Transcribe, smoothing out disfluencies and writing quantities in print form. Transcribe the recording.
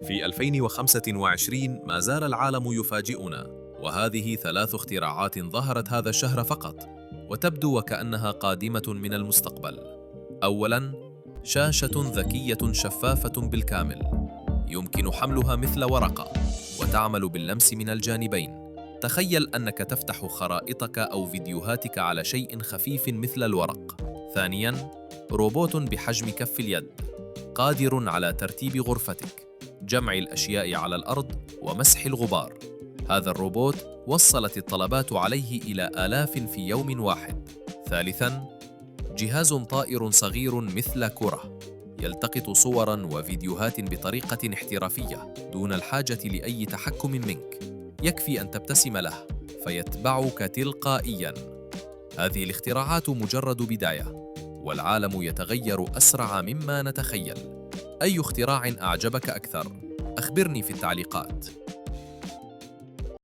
في 2025 ما زال العالم يفاجئنا، وهذه 3 اختراعات ظهرت هذا الشهر فقط، وتبدو وكأنها قادمة من المستقبل. أولاً، شاشة ذكية شفافة بالكامل، يمكن حملها مثل ورقة، وتعمل باللمس من الجانبين. تخيل أنك تفتح خرائطك أو فيديوهاتك على شيء خفيف مثل الورق. ثانياً، روبوت بحجم كف اليد، قادر على ترتيب غرفتك، جمع الأشياء على الأرض ومسح الغبار. هذا الروبوت وصلت الطلبات عليه إلى آلاف في يوم واحد. ثالثاً، جهاز طائر صغير مثل كرة، يلتقط صوراً وفيديوهات بطريقة احترافية دون الحاجة لأي تحكم منك. يكفي أن تبتسم له فيتبعك تلقائياً. هذه الاختراعات مجرد بداية، والعالم يتغير أسرع مما نتخيل. أي اختراع أعجبك أكثر؟ أخبرني في التعليقات.